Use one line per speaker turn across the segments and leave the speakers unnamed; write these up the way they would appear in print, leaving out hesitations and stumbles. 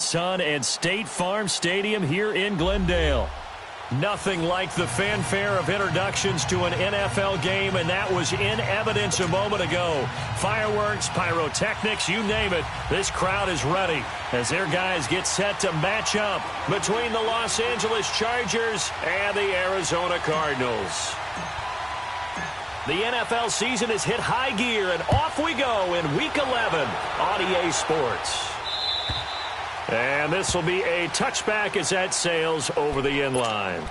Sun and State Farm Stadium here in Glendale. Nothing like the fanfare of introductions to an NFL game, and that was in evidence a moment ago. Fireworks, pyrotechnics, you name it. This crowd is ready as their guys get set to match up between the Los Angeles Chargers and the Arizona Cardinals. The NFL season has hit high gear, and off we go in Week 11 on EA Sports. And this will be a touchback as that sails over the end line.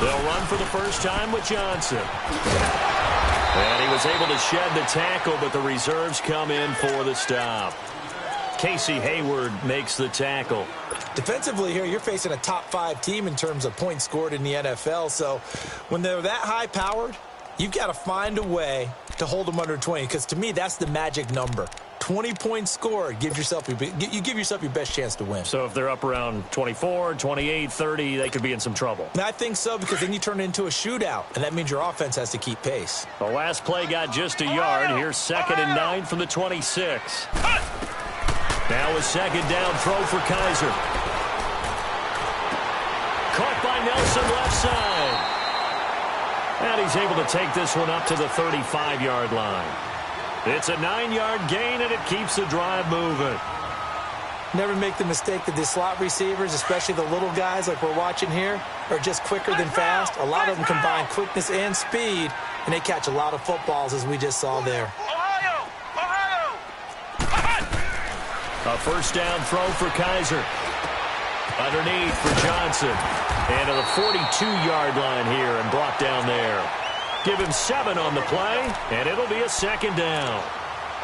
They'll run for the first time with Johnson. And he was able to shed the tackle, but the reserves come in for the stop. Casey Hayward makes the tackle.
Defensively here, you're facing a top-5 team in terms of points scored in the NFL. So when they're that high-powered, you've got to find a way to hold them under 20. Because to me, that's the magic number. 20 points scored, you give yourself your best chance to win.
So if they're up around 24, 28, 30, they could be in some trouble.
And I think so, because then you turn it into a shootout, and that means your offense has to keep pace.
The last play got just a yard. Here's 2nd and 9 from the 26. Now a second down throw for Kaiser. Caught by Nelson left side. And he's able to take this one up to the 35-yard line. It's a 9-yard gain, and it keeps the drive moving.
Never make the mistake that the slot receivers, especially the little guys like we're watching here, are just quicker than fast. A lot of them combine quickness and speed, and they catch a lot of footballs, as we just saw there.
A first down throw for Kaiser. Underneath for Johnson. And to the 42-yard line here and brought down there. Give him 7 on the play, and it'll be a 2nd down.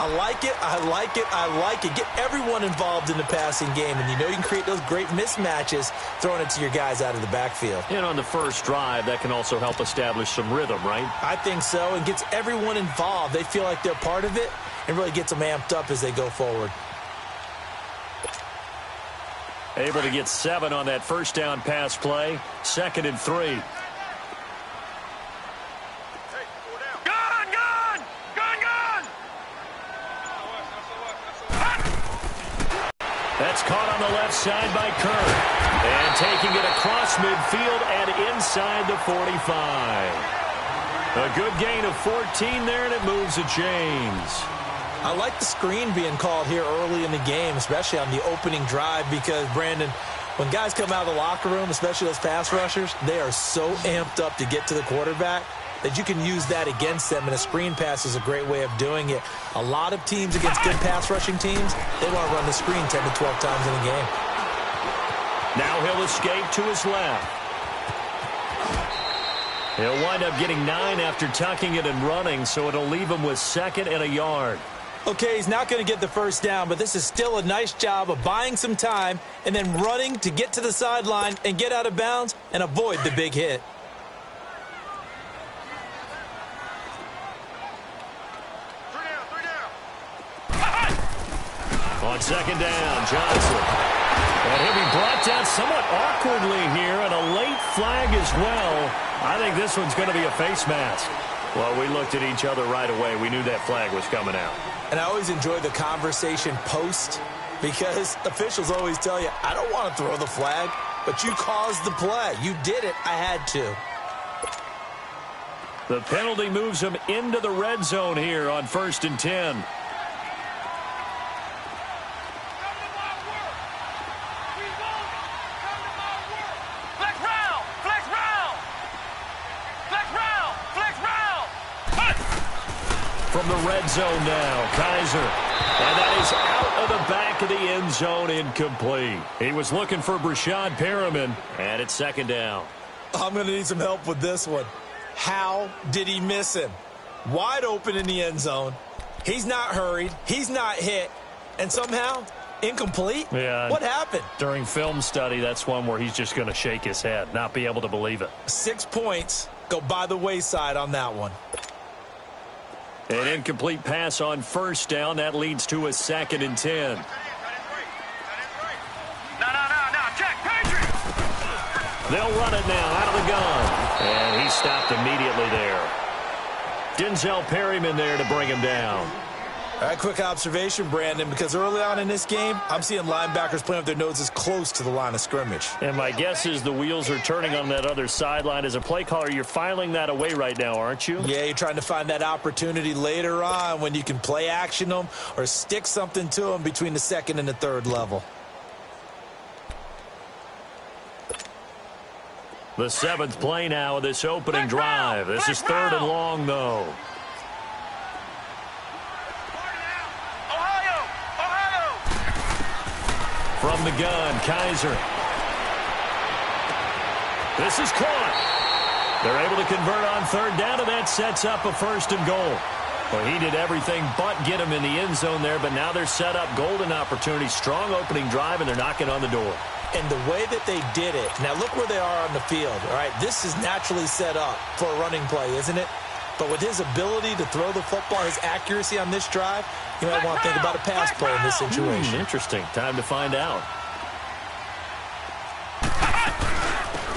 I like it, I like it, I like it. Get everyone involved in the passing game, and you know you can create those great mismatches throwing it to your guys out of the backfield.
And on the first drive, that can also help establish some rhythm, right?
I think so, and gets everyone involved. They feel like they're part of it, and really gets them amped up as they go forward.
Able to get 7 on that first down pass play. 2nd and 3. That's caught on the left side by Kirk. And taking it across midfield and inside the 45. A good gain of 14 there, and it moves the chains.
I like the screen being called here early in the game, especially on the opening drive, because, Brandon, when guys come out of the locker room, especially those pass rushers, they are so amped up to get to the quarterback that you can use that against them, and a screen pass is a great way of doing it. A lot of teams against good pass rushing teams, they want to run the screen 10 to 12 times in a game.
Now he'll escape to his left. He'll wind up getting 9 after tucking it and running, so it'll leave him with 2nd and a yard.
Okay, he's not going to get the first down, but this is still a nice job of buying some time and then running to get to the sideline and get out of bounds and avoid the big hit.
On 2nd down, Johnson. And he'll be brought down somewhat awkwardly here, and a late flag as well. I think this one's going to be a face mask. Well, we looked at each other right away. We knew that flag was coming out.
And I always enjoy the conversation post, because officials always tell you, I don't want to throw the flag, but you caused the play. You did it. I had to.
The penalty moves him into the red zone here on 1st and 10. From the red zone now, Kaiser. And that is out of the back of the end zone, incomplete. He was looking for Brashad Perriman, and it's 2nd down.
I'm going to need some help with this one. How did he miss him? Wide open in the end zone. He's not hurried. He's not hit. And somehow, incomplete?
Yeah.
What happened?
During film study, that's one where he's just going to shake his head, not be able to believe it.
6 points go by the wayside on that one.
An incomplete pass on first down. That leads to a 2nd and 10. They'll run it now out of the gun. And he stopped immediately there. Denzel Perryman there to bring him down.
All right, quick observation, Brandon, because early on in this game, I'm seeing linebackers playing with their noses close to the line of scrimmage.
And my guess is the wheels are turning on that other sideline. As a play caller, you're filing that away right now, aren't you?
Yeah, you're trying to find that opportunity later on when you can play action them or stick something to them between the 2nd and the 3rd level.
The 7th play now of this opening drive. This is 3rd and long, though. From the gun, Kaiser. This is caught. They're able to convert on 3rd down, and that sets up a 1st and goal. Well, he did everything but get him in the end zone there, but now they're set up golden opportunity. Strong opening drive, and they're knocking on the door.
And the way that they did it, now look where they are on the field. All right, this is naturally set up for a running play, isn't it? But with his ability to throw the football, his accuracy on this drive, you might want to think about a pass play in this situation.
Interesting. Time to find out.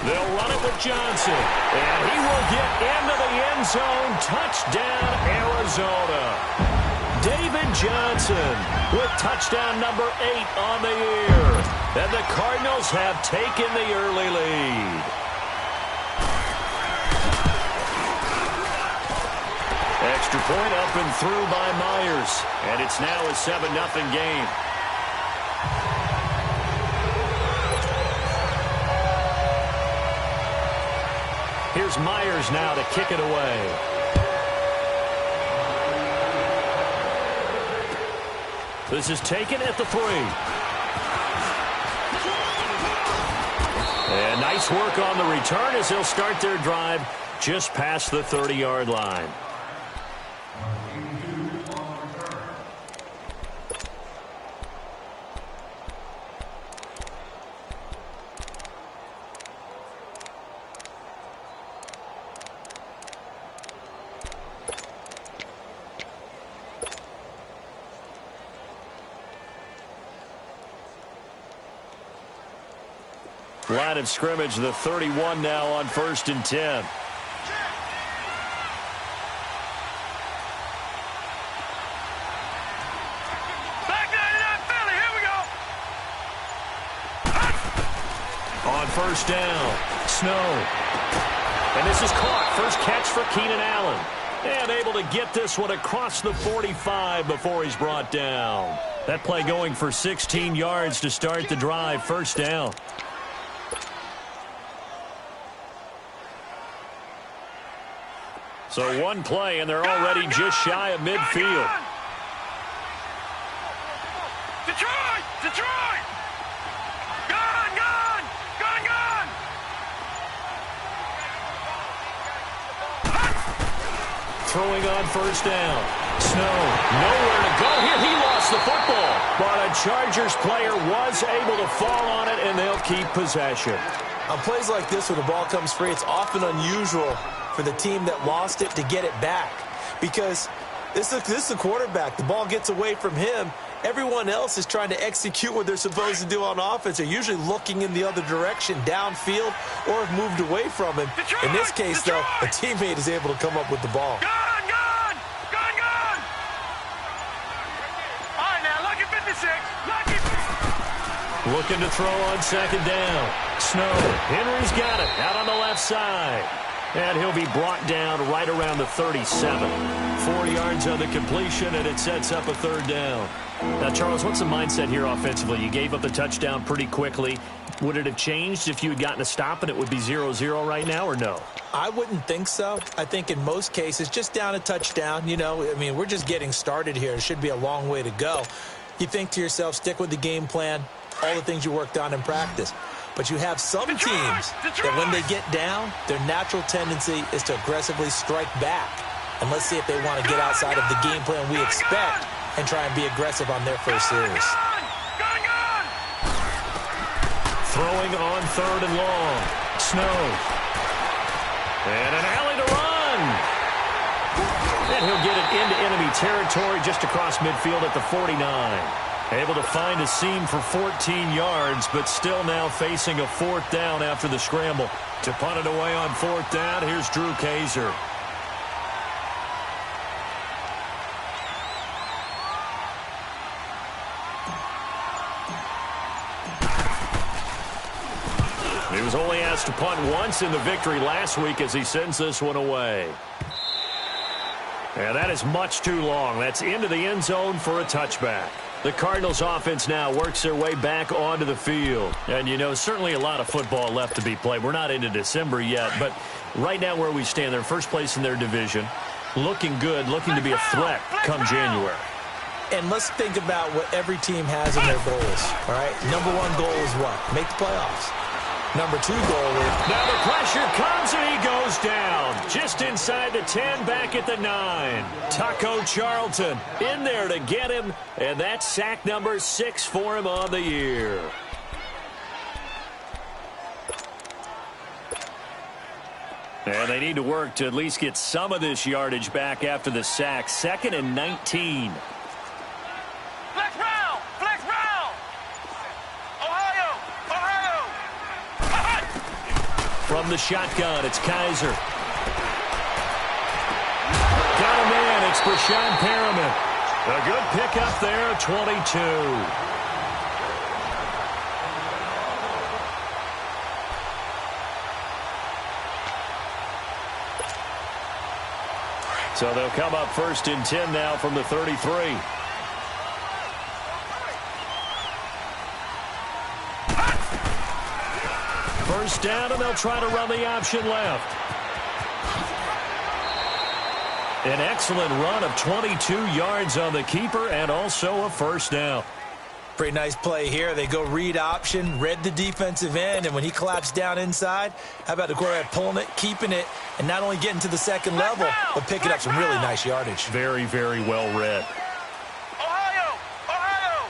They'll run it with Johnson. And he will get into the end zone. Touchdown, Arizona. David Johnson with touchdown number 8 on the year. And the Cardinals have taken the early lead. Extra point up and through by Myers. And it's now a 7-0 game. Here's Myers now to kick it away. This is taken at the 3. And nice work on the return as they'll start their drive just past the 30-yard line. Line of scrimmage, the 31 now on 1st and 10. On 1st down, Snow. And this is caught. First catch for Keenan Allen. And able to get this one across the 45 before he's brought down. That play going for 16 yards to start the drive. 1st down. So one play, and they're already just shy of midfield.
Detroit! Detroit! Gone! Gone! Gone! Gone!
Throwing on 1st down. Snow, nowhere to go here. He lost the football. But a Chargers player was able to fall on it, and they'll keep possession.
On plays like this where the ball comes free, it's often unusual for the team that lost it to get it back. Because this is the quarterback. The ball gets away from him. Everyone else is trying to execute what they're supposed to do on offense. They're usually looking in the other direction, downfield, or have moved away from him.
Detroit!
In this case,
Detroit!
though, a teammate is able to come up with the ball.
Gone! Gone! Gone! Gone! All right, now, lucky 56. Lucky.
Looking to throw on 2nd down. Snow. Henry's got it. Out on the left side. And he'll be brought down right around the 37. 4 yards on the completion, and it sets up a 3rd down. Now, Charles, what's the mindset here offensively? You gave up the touchdown pretty quickly. Would it have changed if you had gotten a stop and it would be 0-0 right now, or no?
I wouldn't think so. I think in most cases, just down a touchdown, you know, I mean, we're just getting started here. It should be a long way to go. You think to yourself, stick with the game plan, all the things you worked on in practice. But you have some teams that when they get down, their natural tendency is to aggressively strike back. And let's see if they want to get outside of the game plan we expect and try and be aggressive on their first series.
Throwing on 3rd and long. Snow. And an alley to run. And he'll get it into enemy territory just across midfield at the 49. Able to find a seam for 14 yards, but still now facing a 4th down after the scramble. To punt it away on 4th down, here's Drew Kaiser. He was only asked to punt once in the victory last week as he sends this one away. And that is much too long. That's into the end zone for a touchback. The Cardinals offense now works their way back onto the field. And, you know, certainly a lot of football left to be played. We're not into December yet, but right now where we stand, they're first place in their division. Looking good, looking to be a threat come January.
And let's think about what every team has in their goals, all right? Number 1 goal is what? Make the playoffs. Number 2 goal is...
Now the pressure comes and he goes down. Just inside the 10, back at the 9. Taco Charlton in there to get him. And that's sack number 6 for him on the year. And they need to work to at least get some of this yardage back after the sack. 2nd and 19.
Flex round! Flex round! Ohio! Ohio!
From the shotgun, it's Kaiser. Got a man, it's Brashad Perriman. A good pickup there, 22. So they'll come up 1st and 10 now from the 33. First down, and they'll try to run the option left. An excellent run of 22 yards on the keeper and also a first down.
Pretty nice play here. They go read option, read the defensive end, and when he collapsed down inside, how about the quarterback pulling it, keeping it, and not only getting to the second level, but picking up some really nice yardage.
Very, very well read.
Ohio! Ohio!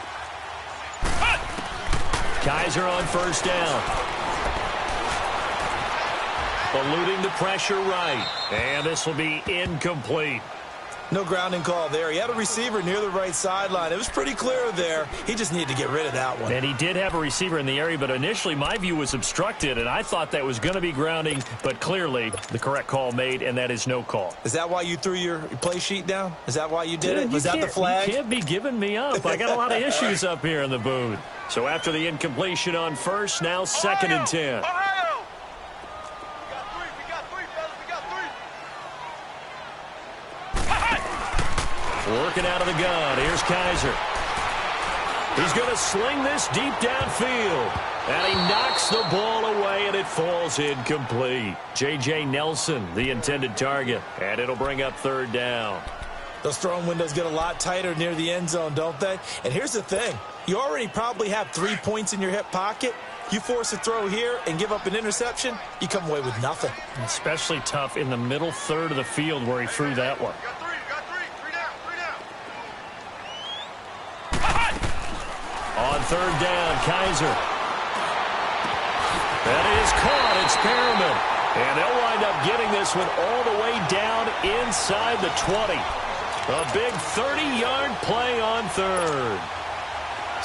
Kaiser on first down. Eluding the pressure right. And this will be incomplete.
No grounding call there. He had a receiver near the right sideline. It was pretty clear there. He just needed to get rid of that one.
And he did have a receiver in the area, but initially my view was obstructed, and I thought that was going to be grounding, but clearly the correct call made, and that is no call.
Is that why you threw your play sheet down? Is that why you did it? Was that the flag?
You can't be giving me up. I got a lot of issues up here in the booth. So after the incompletion on first, now 2nd and 10.
Ohio!
Working out of the gun. Here's Kaiser. He's going to sling this deep downfield. And he knocks the ball away, and it falls incomplete. J.J. Nelson, the intended target. And it'll bring up 3rd down.
Those throwing windows get a lot tighter near the end zone, don't they? And here's the thing. You already probably have 3 points in your hip pocket. You force a throw here and give up an interception, you come away with nothing.
Especially tough in the middle third of the field where he threw that one. On 3rd down, Kaiser. That is caught. It's Perriman. And they'll wind up getting this one all the way down inside the 20. A big 30-yard play on 3rd.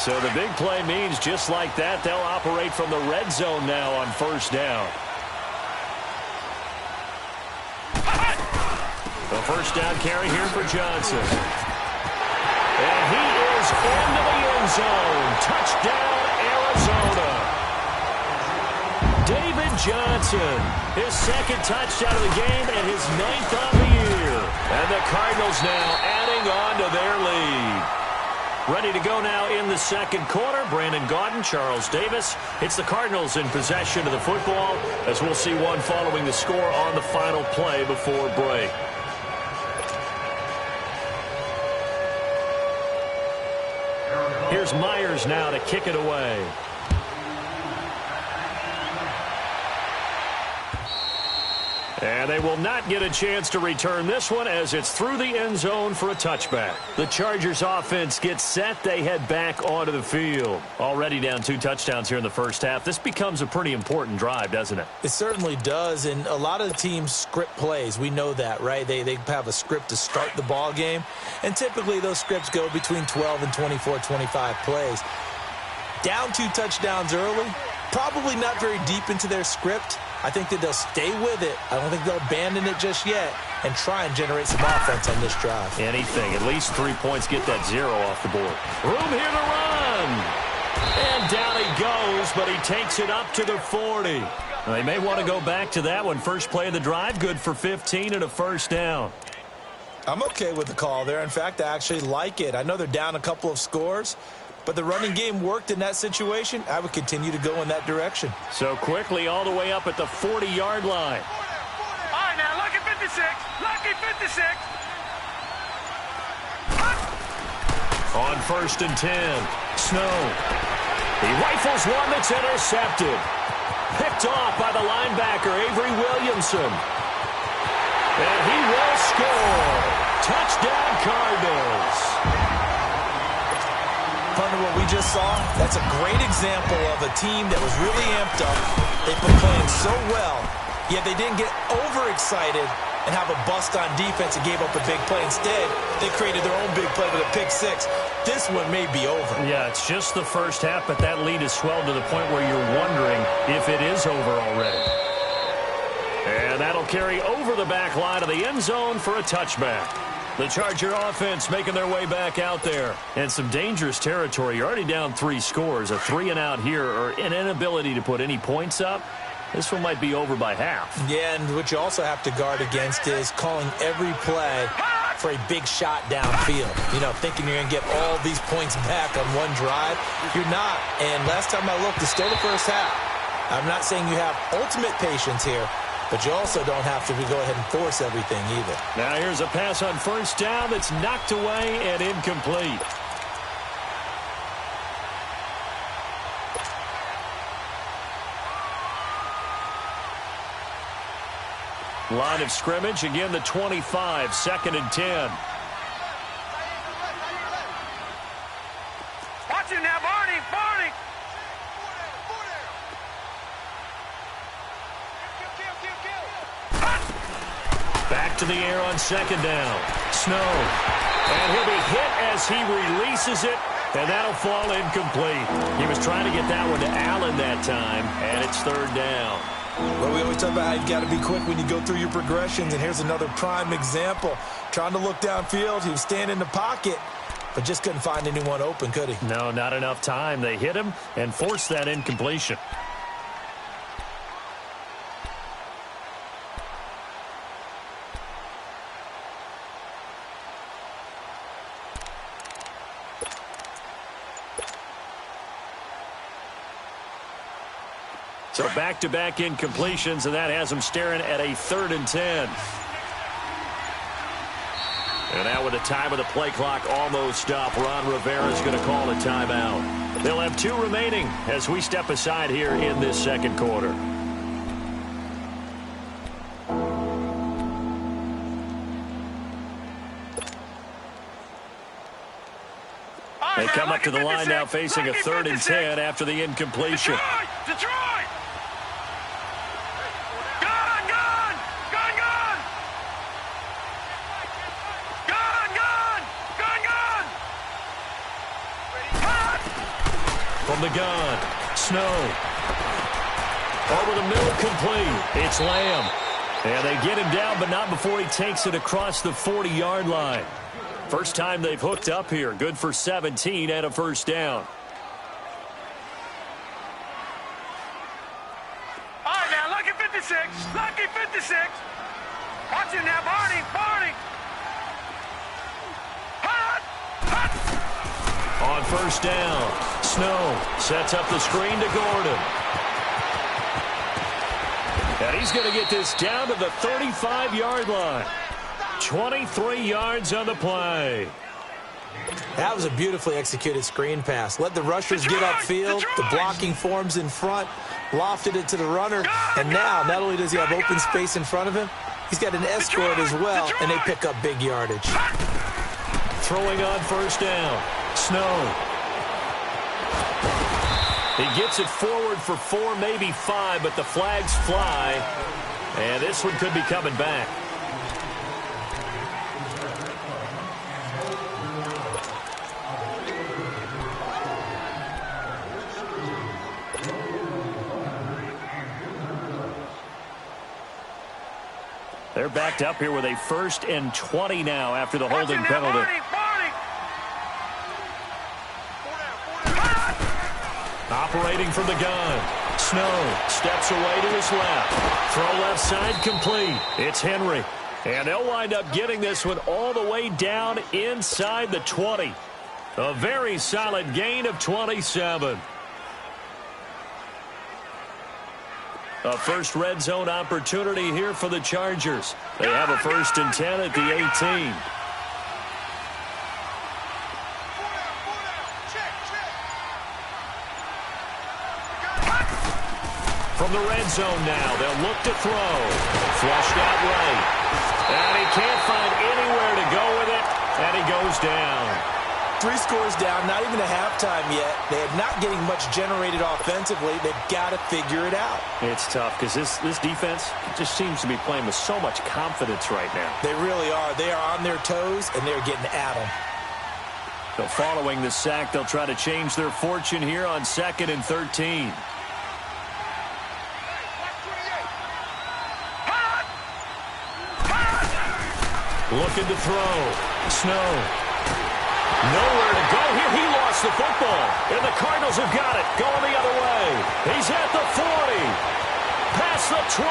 So the big play means just like that, they'll operate from the red zone now on 1st down. The 1st down carry here for Johnson. And he is into the end zone. Touchdown, Arizona. David Johnson, his 2nd touchdown of the game and his 9th on the year. And the Cardinals now adding on to their lead. Ready to go now in the 2nd quarter. Brandon Gaudin, Charles Davis. It's the Cardinals in possession of the football, as we'll see one following the score on the final play before break. Here's Myers now to kick it away. And they will not get a chance to return this one as it's through the end zone for a touchback. The Chargers offense gets set. They head back onto the field. Already down 2 touchdowns here in the first half. This becomes a pretty important drive, doesn't it?
It certainly does, and a lot of the teams script plays. We know that, right? They have a script to start the ball game, and typically those scripts go between 12 and 24, 25 plays. Down 2 touchdowns early, probably not very deep into their script. I think that they'll stay with it. I don't think they'll abandon it just yet and try and generate some offense on this drive.
Anything. At least 3 points. Get that 0 off the board. Room here to run. And down he goes, but he takes it up to the 40. They may want to go back to that one. First play of the drive, good for 15 and a first down.
I'm okay with the call there. In fact, I actually like it. I know they're down a couple of scores, but the running game worked in that situation. I would continue to go in that direction.
So quickly all the way up at the 40-yard line.
All right, now, lucky 56. Lucky 56.
On 1st and 10, Snow. He rifles one that's intercepted. Picked off by the linebacker, Avery Williamson. And he will score. Touchdown, Cardinals.
Partner, what we just saw, that's a great example of a team that was really amped up. They've been playing so well, yet they didn't get overexcited and have a bust on defense and gave up a big play. Instead, they created their own big play with a pick 6. This one may be over.
Yeah, it's just the first half, but that lead has swelled to the point where you're wondering if it is over already. And that'll carry over the back line of the end zone for a touchback. The Charger offense making their way back out there. And some dangerous territory. You're already down 3 scores. A 3-and-out here or an inability to put any points up. This one might be over by half.
Yeah, and what you also have to guard against is calling every play for a big shot downfield. You know, thinking you're going to get all these points back on one drive. You're not. And last time I looked, it's still the first half. I'm not saying you have ultimate patience here, but you also don't have to go ahead and force everything either.
Now here's a pass on 1st down that's knocked away and incomplete. Line of scrimmage, again the 25, 2nd and 10.
Watch it now, Barney. Barney.
Back to the air on 2nd down. Snow. And he'll be hit as he releases it, and that'll fall incomplete. He was trying to get that one to Allen that time, and it's 3rd down.
Well, we always talk about how you got to be quick when you go through your progressions, and here's another prime example. Trying to look downfield, he was standing in the pocket, but just couldn't find anyone open, could he?
No, not enough time. They hit him and forced that incompletion. So back-to-back incompletions, and that has them staring at a 3rd and 10. And now with the time of the play clock almost up, Ron Rivera is going to call a timeout. They'll have 2 remaining as we step aside here in this 2nd quarter. They come up to the line now facing a 3rd and 10 after the incompletion.
Detroit!
From the gun, Snow. Over the middle, complete. It's Lamb. And they get him down, but not before he takes it across the 40-yard line. First time they've hooked up here. Good for 17 and a first down.
All right, now, lucky 56. Lucky 56. Watch it now, Barney. Barney. Hot. Hot.
On 1st down, Snow sets up the screen to Gordon. And he's going to get this down to the 35-yard line. 23 yards on the play.
That was a beautifully executed screen pass. Let the rushers get upfield. The blocking forms in front. lofted it to the runner, and now not only does he have open space in front of him, he's got an escort as well, and they pick up big yardage.
Throwing on first down. Snow. He gets it forward for 4, maybe 5, but the flags fly, and this one could be coming back. They're backed up here with a 1st and 20 now after the holding penalty. Operating from the gun. Snow steps away to his left. Throw left side complete. It's Henry. And they'll wind up getting this one all the way down inside the 20. A very solid gain of 27. A first red zone opportunity here for the Chargers. They have a 1st and 10 at the 18. From the red zone now, they'll look to throw. Flushed out right. And he can't find anywhere to go with it, and he goes down.
3 scores down, not even a halftime yet. They are not getting much generated offensively. They've got to figure it out.
It's tough because this defense just seems to be playing with so much confidence right now.
They really are. They are on their toes, and they're getting at them.
So following the sack, they'll try to change their fortune here on 2nd and 13. Looking to throw. Snow. Nowhere to go here. He lost the football. And the Cardinals have got it. Going the other way. He's at the 40. Past the 20.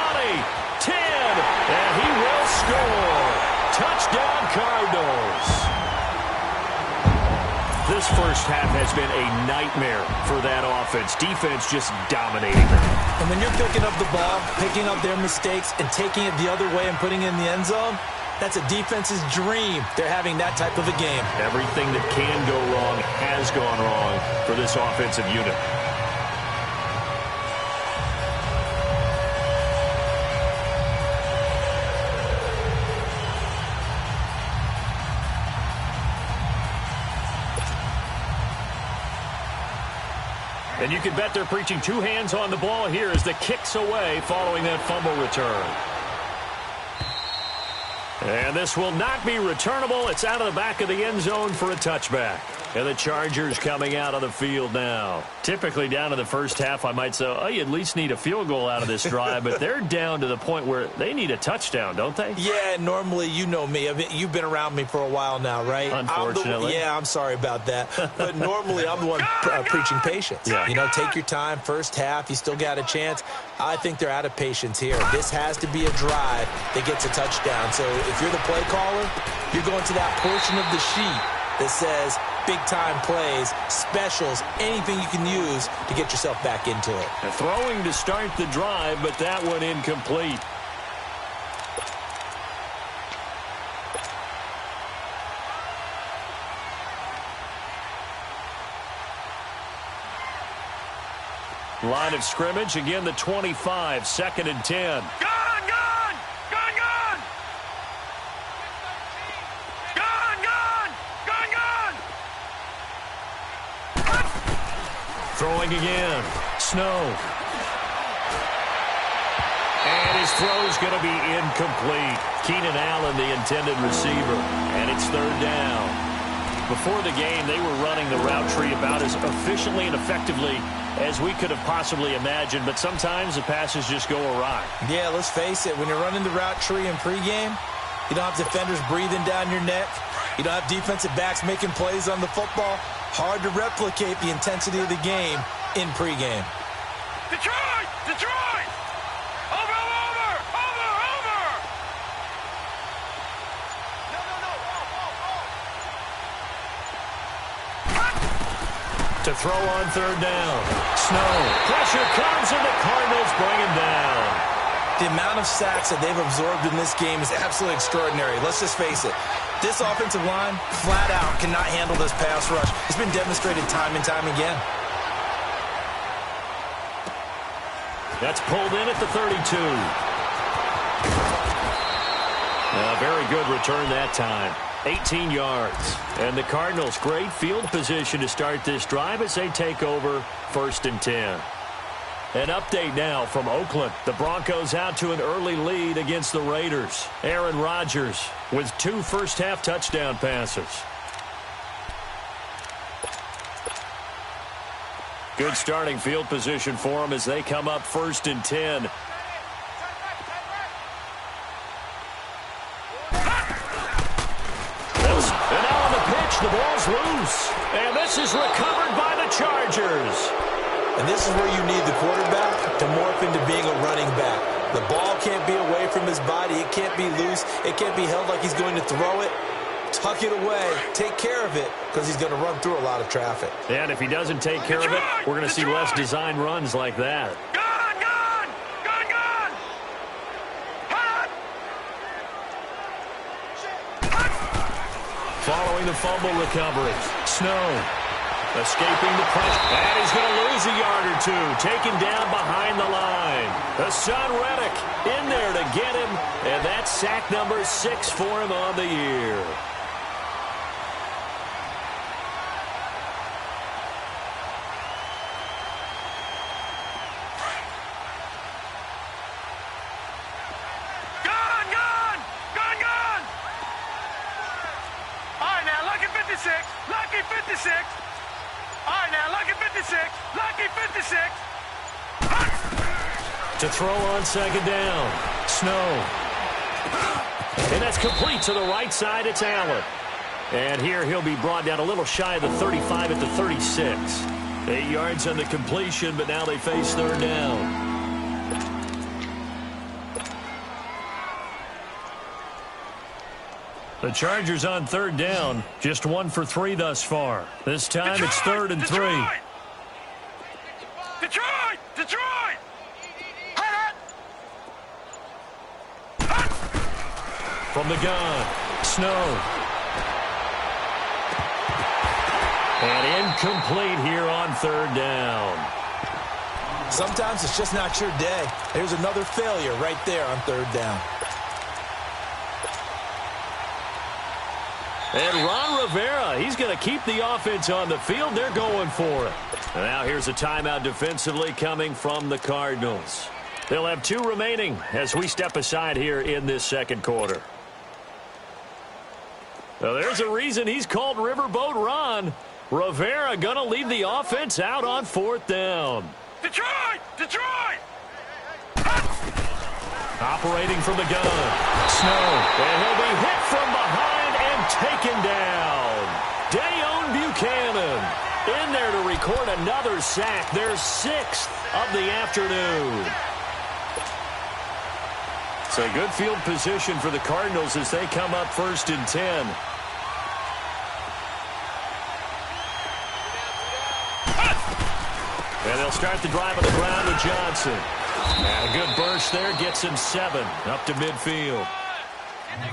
10. And he will score. Touchdown Cardinals. This first half has been a nightmare for that offense. Defense just dominating them.
And when you're picking up the ball, picking up their mistakes, and taking it the other way and putting it in the end zone, that's a defense's dream. They're having that type of a game.
Everything that can go wrong has gone wrong for this offensive unit. And you can bet they're preaching 2 hands on the ball here as the kick's away following that fumble return. And this will not be returnable. It's out of the back of the end zone for a touchback. And the Chargers coming out of the field now. Typically down to the first half, I might say, oh, you at least need a field goal out of this drive. But they're down to the point where they need a touchdown, don't they?
Yeah, normally, you know me. You've been around me for a while now, right?
Unfortunately.
I'm sorry about that. But normally, I'm the one preaching patience.
Yeah.
You know, take your time. First half, you still got a chance. I think they're out of patience here. This has to be a drive that gets a touchdown. So if you're the play caller, you're going to that portion of the sheet that says big-time plays, specials, anything you can use to get yourself back into it.
And throwing to start the drive, but that one incomplete. Line of scrimmage, again the 25, 2nd and 10. Throwing again. Snow. And his throw's going to be incomplete. Keenan Allen, the intended receiver. And it's 3rd down. Before the game, they were running the route tree about as efficiently and effectively as we could have possibly imagined. But sometimes the passes just go awry.
Yeah, let's face it. When you're running the route tree in pregame, you don't have defenders breathing down your neck. You don't have defensive backs making plays on the football. Hard to replicate the intensity of the game in pregame.
Detroit! Detroit! Over!
To throw on 3rd down. Snow. Pressure comes and the Cardinals bring him down.
The amount of sacks that they've absorbed in this game is absolutely extraordinary. Let's just face it. This offensive line, flat out, cannot handle this pass rush. It's been demonstrated time and time again.
That's pulled in at the 32. A very good return that time. 18 yards. And the Cardinals, great field position to start this drive as they take over 1st and 10. An update now from Oakland. The Broncos out to an early lead against the Raiders. Aaron Rodgers with 2 first-half touchdown passes. Good starting field position for them as they come up 1st and 10. And now on the pitch, the ball's loose. And this is recovered by the Chargers.
And this is where you need the quarterback to morph into being a running back. The ball can't be away from his body. It can't be loose. It can't be held like he's going to throw it. Tuck it away. Take care of it because he's going to run through a lot of traffic.
And if he doesn't take care of it, we're going to see less design runs like that.
Gone, gone, gone, gone. Hot.
Following the fumble recovery, Snow escaping the pressure. And he's going to lose a yard or two. Taken down behind the line. Hassan Reddick in there to get him. And that's sack number 6 for him on the year.
Gone, gone, gone, gone. All right, now, lucky 56. Lucky 56. All right, now, lucky 56. Lucky 56.
To throw on 2nd down. Snow. And that's complete to the right side. It's Allen. And here he'll be brought down a little shy of the 35 at the 36. 8 yards on the completion, but now they face 3rd down. The Chargers on 3rd down, just 1 for 3 thus far. This time it's 3rd and 3.
Detroit! Detroit!
From the gun, Snow. And incomplete here on 3rd down.
Sometimes it's just not your day. There's another failure right there on 3rd down.
And Ron Rivera, he's going to keep the offense on the field. They're going for it. And now here's a timeout defensively coming from the Cardinals. They'll have 2 remaining as we step aside here in this 2nd quarter. Well, there's a reason he's called Riverboat Ron. Rivera going to leave the offense out on 4th down.
Detroit! Detroit!
Operating from the gun. Snow. And he'll be hit from behind and taken down. Dayon Buchanan in there to record another sack. Their 6th of the afternoon. It's a good field position for the Cardinals as they come up 1st and 10. And they'll start the drive on the ground with Johnson. And a good burst there gets him 7 up to midfield.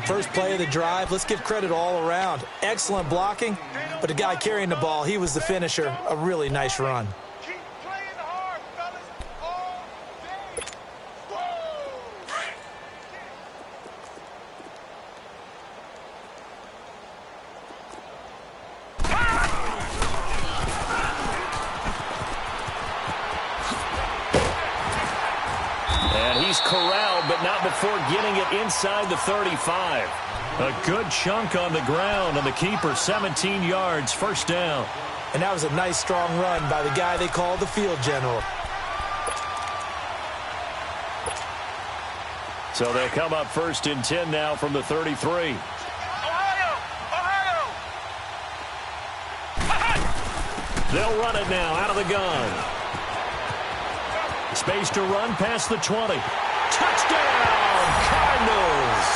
First play of the drive, let's give credit all around. Excellent blocking, but the guy carrying the ball, he was the finisher. A really nice run.
Keep playing hard, fellas. All day.
And he's corralled, but not before getting it inside the 35. A good chunk on the ground, and the keeper 17 yards, 1st down.
And that was a nice, strong run by the guy they called the field general.
So they'll come up 1st and 10 now from the 33.
Ohio! Ohio!
They'll run it now out of the gun. Space to run past the 20. Touchdown, Cardinals!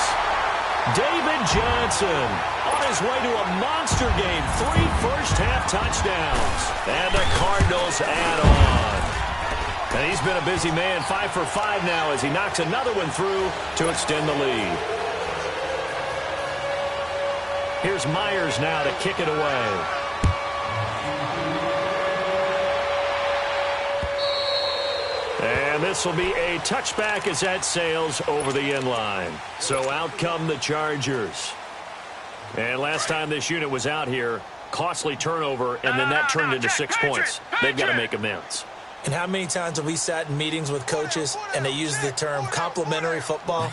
David Johnson on his way to a monster game. 3 first-half touchdowns. And the Cardinals add on. And he's been a busy man, 5 for 5 now as he knocks another one through to extend the lead. Here's Myers now to kick it away. And And this will be a touchback as that sails over the end line. So out come the Chargers. And last time this unit was out here, costly turnover, and then that turned into 6 points. They've got to make amends.
And how many times have we sat in meetings with coaches and they use the term complementary football?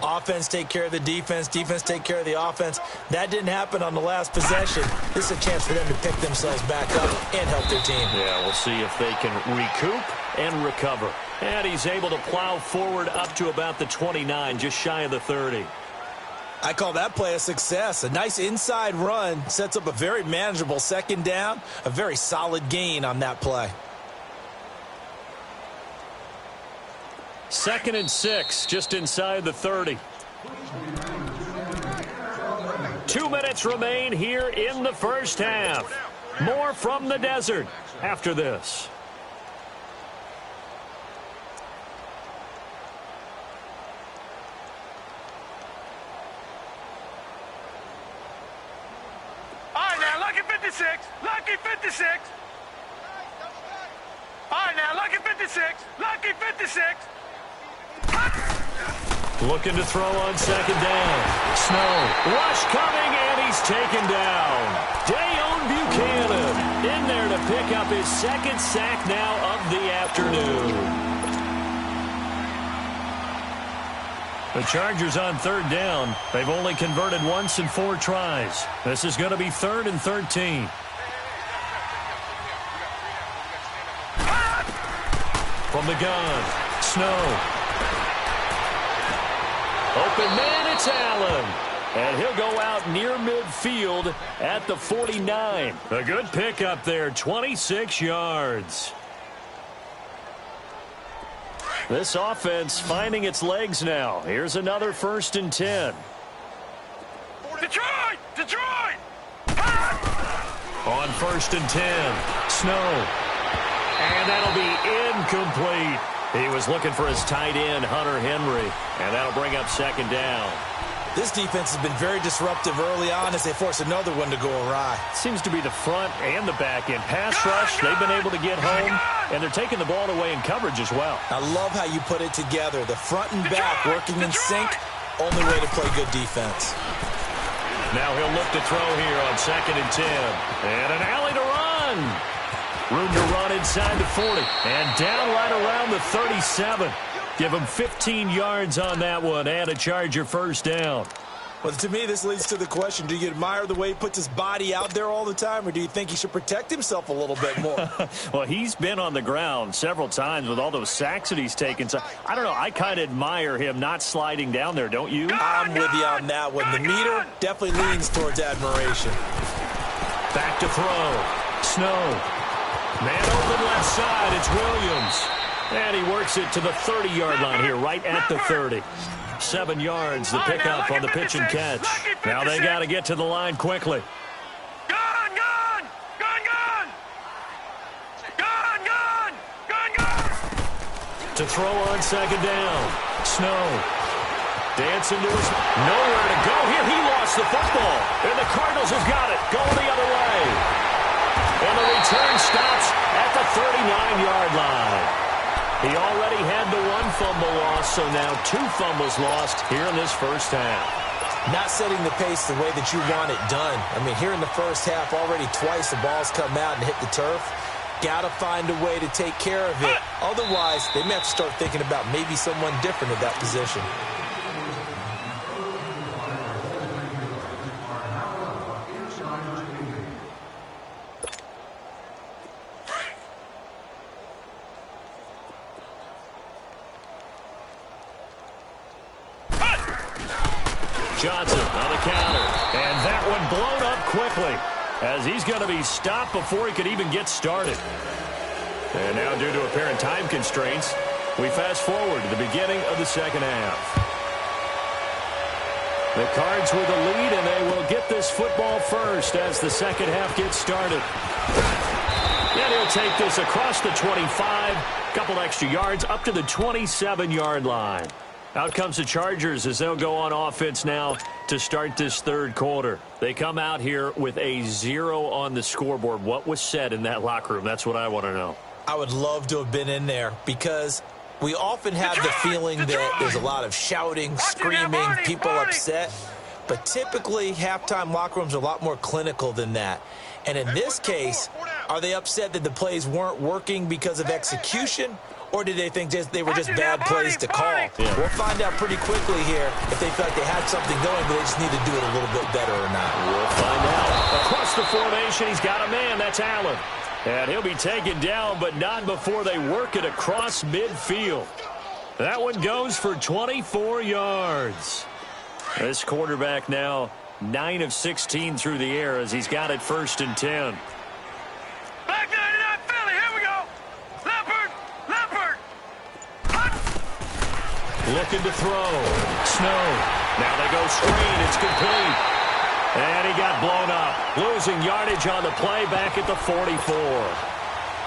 Offense take care of the defense, defense take care of the offense. That didn't happen on the last possession. This is a chance for them to pick themselves back up and help their team.
Yeah, we'll see if they can recoup and recover. And he's able to plow forward up to about the 29, just shy of the 30.
I call that play a success. A nice inside run sets up a very manageable second down, a very solid gain on that play.
2nd and 6, just inside the 30. 2 minutes remain here in the first half. More from the desert after this.
All right, now, lucky 56. Lucky 56. All right, now, lucky 56. Lucky 56.
Looking to throw on second down. Snow. Rush coming, and he's taken down. Dayon Buchanan in there to pick up his second sack now of the afternoon. The Chargers on 3rd down. They've only converted once in 4 tries. This is going to be 3rd and 13. From the gun, Snow. Open man, it's Allen. And he'll go out near midfield at the 49. A good pickup there, 26 yards. This offense finding its legs now. Here's another 1st and 10.
Detroit! Detroit!
On 1st and 10, Snow. And that'll be incomplete. He was looking for his tight end, Hunter Henry, and that'll bring up 2nd down.
This defense has been very disruptive early on as they force another one to go awry.
Seems to be the front and the back end. Pass rush, they've been able to get home, and they're taking the ball away in coverage as well.
I love how you put it together. The front and back working in sync, only way to play good defense.
Now he'll look to throw here on 2nd and 10. And an alley to run. Room to run inside the 40. And down right around the 37. Give him 15 yards on that one and a Charger 1st down.
Well, to me, this leads to the question, do you admire the way he puts his body out there all the time, or do you think he should protect himself a little bit more?
Well, he's been on the ground several times with all those sacks that he's taken. So, I don't know, I kind of admire him not sliding down there, don't you?
I'm with you on that one. The meter definitely leans towards admiration.
Back to throw. Snow. Man open left side, it's Williams. And he works it to the 30-yard line here, right at the 30. 7 yards, the pickup on the pitch and catch. Now they got to get to the line quickly.
Gun, gun! Gun, gun! Gun, gun! Gun, gun!
To throw on 2nd down. Snow. Dancing to his... Nowhere to go here. He lost the football. And the Cardinals have got it. Going the other way. And the return stops at the 39-yard line. He already had the 1 fumble loss, so now 2 fumbles lost here in this first half.
Not setting the pace the way that you want it done. I mean, here in the first half, already twice the ball's come out and hit the turf. Got to find a way to take care of it. Otherwise, they may have to start thinking about maybe someone different at that position.
Johnson on the counter. And that one blown up quickly as he's going to be stopped before he could even get started. And now due to apparent time constraints, we fast forward to the beginning of the second half. The Cards with the lead, and they will get this football first as the second half gets started. And he'll take this across the 25, couple extra yards up to the 27-yard line. Out comes the Chargers as they'll go on offense now to start this third quarter. They come out here with a 0 on the scoreboard. What was said in that locker room? That's what I want to know.
I would love to have been in there because We often have the feeling that there's a lot of shouting, screaming, people upset. But typically, halftime locker rooms are a lot more clinical than that. And in this case, are they upset that the plays weren't working because of execution? Or did they think they were just bad plays to call?
Yeah.
We'll find out pretty quickly here if they felt like they had something going, but they just need to do it a little bit better or not.
We'll find out. Across the formation, he's got a man. That's Allen. And he'll be taken down, but not before they work it across midfield. That one goes for 24 yards. This quarterback now 9 of 16 through the air as he's got it 1st and 10.
Back 99 Philly, here we go. Leopard.
Looking to throw. Snow. Now they go screen. It's complete. And he got blown up. Losing yardage on the play back at the 44.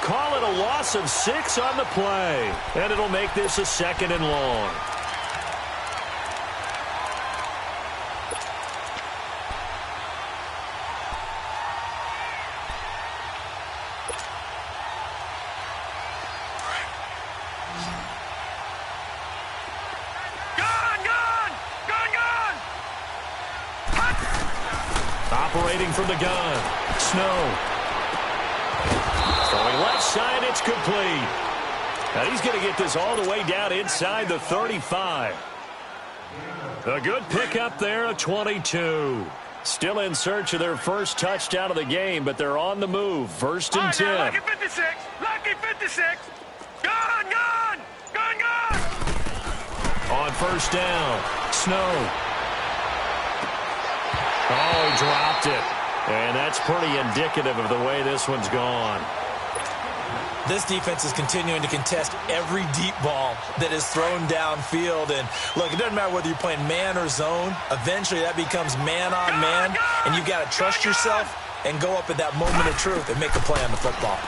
Call it a loss of 6 on the play. And it'll make this a 2nd and long. Operating from the gun. Snow. Throwing left side, it's complete. Now he's going to get this all the way down inside the 35. A good pickup there, a 22. Still in search of their first touchdown of the game, but they're on the move. 1st and 10.
Lucky 56. Lucky 56. Gun.
On 1st down, Snow. Oh, he dropped it. And that's pretty indicative of the way this one's gone.
This defense is continuing to contest every deep ball that is thrown downfield. And, look, it doesn't matter whether you're playing man or zone. Eventually, that becomes man-on-man, and you've got to trust yourself and go up at that moment of truth and make a play on the football.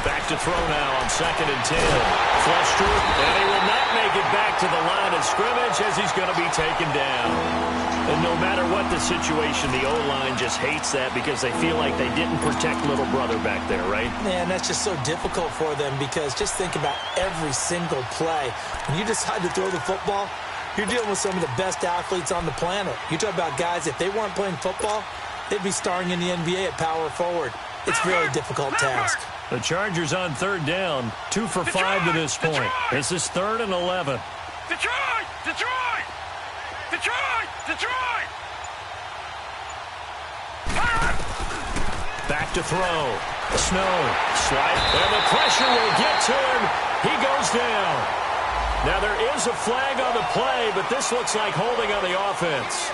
Back to throw now on 2nd and 10. Flush through, and he will not make it back to the line of scrimmage as he's going to be taken down. And no matter what the situation, the O-line just hates that because they feel like they didn't protect little brother back there, right?
Man, that's just so difficult for them because just think about every single play. When you decide to throw the football, you're dealing with some of the best athletes on the planet. You talk about guys, if they weren't playing football, they'd be starring in the NBA at power forward. It's a really difficult task.
The Chargers on 3rd down, 2 for 5 to this point. This is 3rd and 11.
Detroit!
Back to throw. Snow. Slide. And the pressure will get to him. He goes down. Now there is a flag on the play, but this looks like holding on the offense.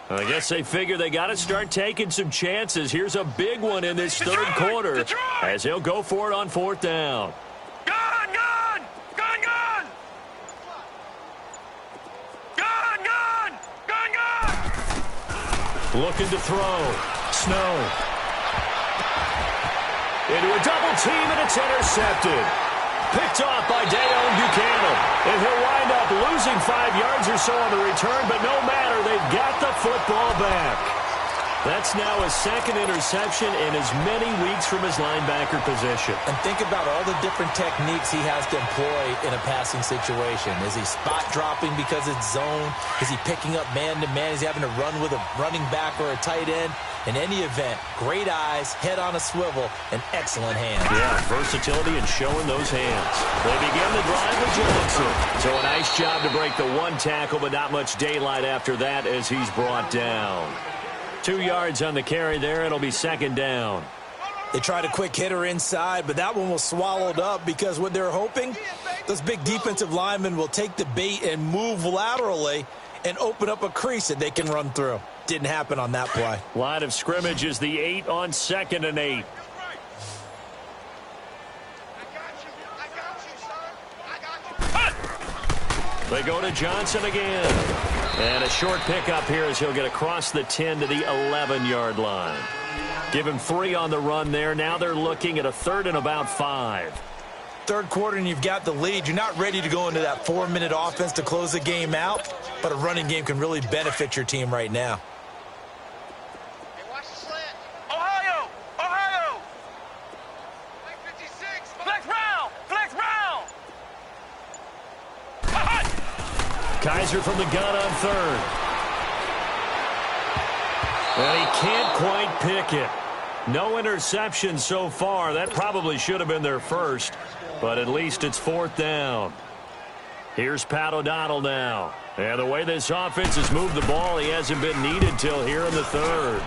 I guess they figure they got to start taking some chances. Here's a big one in this 3rd quarter as he'll go for it on 4th down.
Gun!
Looking to throw. Snow. Into a double team, and it's intercepted. Picked off by Dayon Buchanan. And he'll wind up losing 5 yards or so on the return, but no matter, they've got the football back. That's now his 2nd interception in as many weeks from his linebacker position.
And think about all the different techniques he has to employ in a passing situation. Is he spot dropping because it's zone? Is he picking up man-to-man? Is he having to run with a running back or a tight end? In any event, great eyes, head on a swivel, and excellent hands.
Yeah, versatility and showing those hands. They begin the drive with Johnson. So a nice job to break the 1 tackle, but not much daylight after that as he's brought down. 2 yards on the carry there. It'll be 2nd down.
They tried a quick hitter inside, but that one was swallowed up because what they're hoping, those big defensive linemen will take the bait and move laterally and open up a crease that they can run through. Didn't happen on that play.
Line of scrimmage is the 8 on 2nd and 8. They go to Johnson again. And a short pickup here as he'll get across the 10 to the 11-yard line. Give him 3 on the run there. Now they're looking at a 3rd and about 5.
Third quarter and you've got the lead. You're not ready to go into that 4-minute offense to close the game out, but a running game can really benefit your team right now.
Hey, watch the slant. Ohio! Ohio! Flex 56. Flex round! Flex round!
Kaiser from the gun on third. And he can't quite pick it. No interception so far. That probably should have been their first, but at least it's fourth down. Here's Pat O'Donnell now. And the way this offense has moved the ball, he hasn't been needed till here in the third.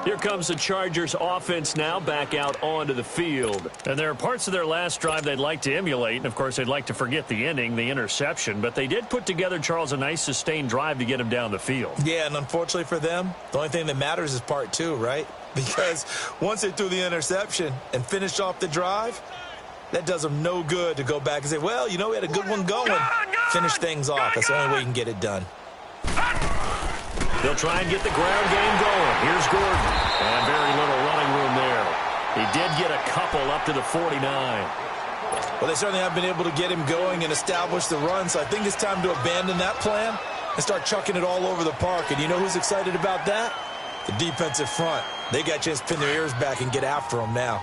Here comes the Chargers offense now back out onto the field. And there are parts of their last drive they'd like to emulate. And, of course, they'd like to forget the ending, the interception. But they did put together, Charles, a nice sustained drive to get him down the field.
Yeah, and unfortunately for them, the only thing that matters is part two, right? Because once they threw the interception and finished off the drive, that does them no good to go back and say, well, you know, we had a good one going. Finish things off. That's the only way you can get it done.
They'll try and get the ground game going. Here's Gordon. And very little running room there. He did get a couple up to the 49.
Well, they certainly have been able to get him going and establish the run, so I think it's time to abandon that plan and start chucking it all over the park. And you know who's excited about that? The defensive front. They got a chance to pin their ears back and get after him now.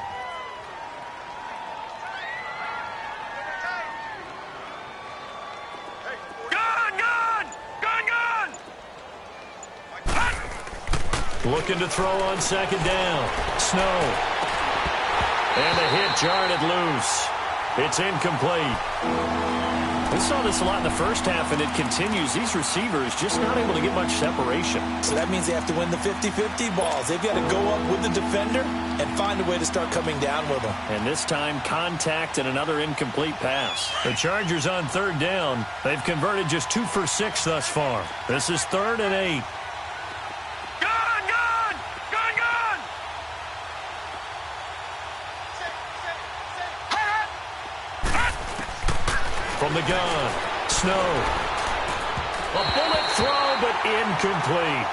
Looking to throw on second down. Snow. And the hit jarred it loose. It's incomplete. We saw this a lot in the first half, and it continues. These receivers just not able to get much separation.
So that means they have to win the 50-50 balls. They've got to go up with the defender and find a way to start coming down with them.
And this time, contact and another incomplete pass. The Chargers on third down. They've converted just 2 for 6 thus far. This is 3rd and 8. From the gun, Snow. A bullet throw, but incomplete.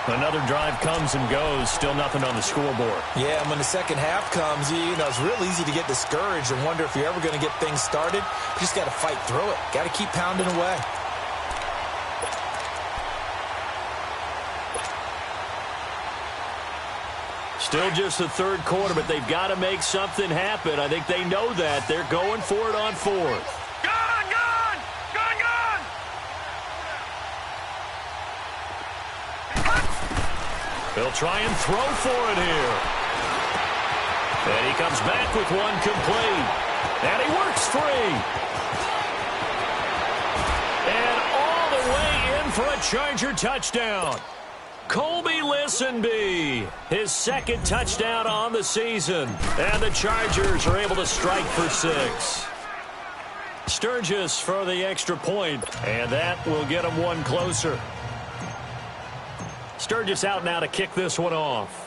Another drive comes and goes. Still nothing on the scoreboard.
Yeah, and when the second half comes, you know, it's real easy to get discouraged and wonder if you're ever going to get things started. You just got to fight through it. Got to keep pounding away.
Still just the third quarter, but they've got to make something happen. I think they know that. They're going for it on fourth. They'll try and throw for it here. And he comes back with one complete. And he works free. And all the way in for a Charger touchdown. Colby Listenby, his second touchdown on the season. And the Chargers are able to strike for 6. Sturgis for the extra point. And that will get them one closer. Sturgis out now to kick this one off.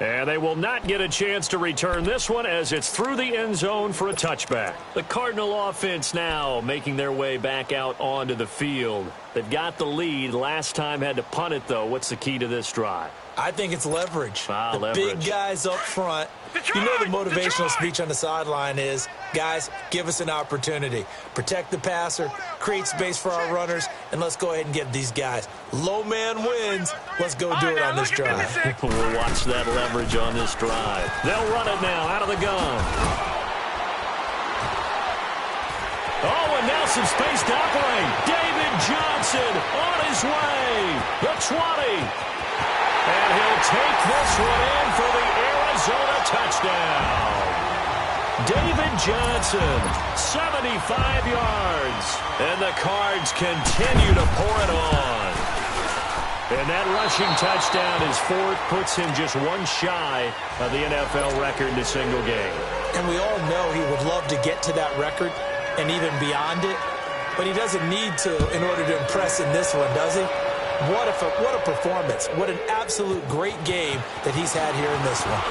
And they will not get a chance to return this one as it's through the end zone for a touchback. The Cardinal offense now making their way back out onto the field. They've got the lead. Last time had to punt it, though. What's the key to this drive?
I think it's leverage.
Leverage.
Big guys up front. You know the motivational speech on the sideline is, guys, give us an opportunity. Protect the passer, create space for our runners, and let's go ahead and get these guys. Low man wins. Let's go do it on this drive.
We'll watch that leverage on this drive. They'll run it now out of the gun. Oh, and now some space to operate. David Johnson on his way. The 20. And he'll take this one in for the Arizona touchdown. David Johnson, 75 yards. And the Cards continue to pour it on. And that rushing touchdown is 4th, puts him just one shy of the NFL record in a single game.
And we all know he would love to get to that record and even beyond it. But he doesn't need to in order to impress in this one, does he? What a performance. What an absolute great game that he's had here in this one.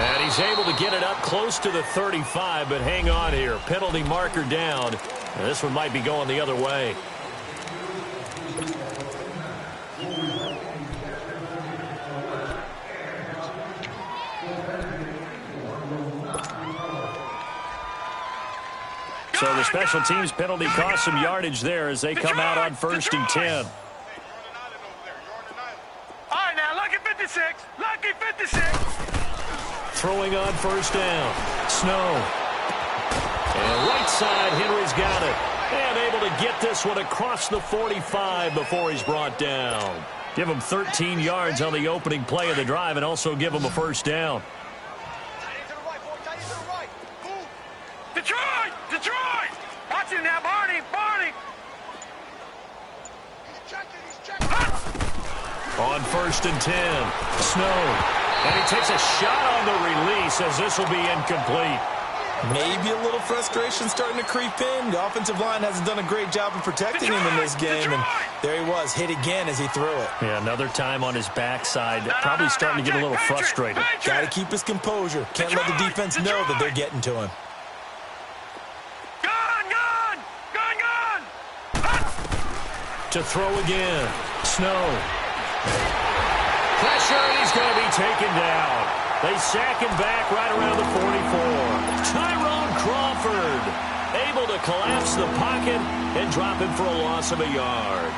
And he's able to get it up close to the 35, but hang on here. Penalty marker down. And this one might be going the other way. So the special teams penalty cost some yardage there as they come out on 1st and 10.
All right, now, lucky 56. Lucky 56.
Throwing on 1st down. Snow. And right side, Henry's got it. And able to get this one across the 45 before he's brought down. Give him 13 yards on the opening play of the drive and also give him a 1st down.
Detroit! Detroit! Watch him now, Barney! Barney!
On 1st and 10, Snow. And he takes a shot on the release as this will be incomplete.
Maybe a little frustration starting to creep in. The offensive line hasn't done a great job of protecting him in this game. And there he was, hit again as he threw it.
Yeah, another time on his backside. Probably starting to get a little frustrated.
Got to keep his composure. Can't let the defense know that they're getting to him.
To throw again. Snow. Pressure, and he's going to be taken down. They sack him back right around the 44. Tyrone Crawford able to collapse the pocket and drop him for a loss of a yard.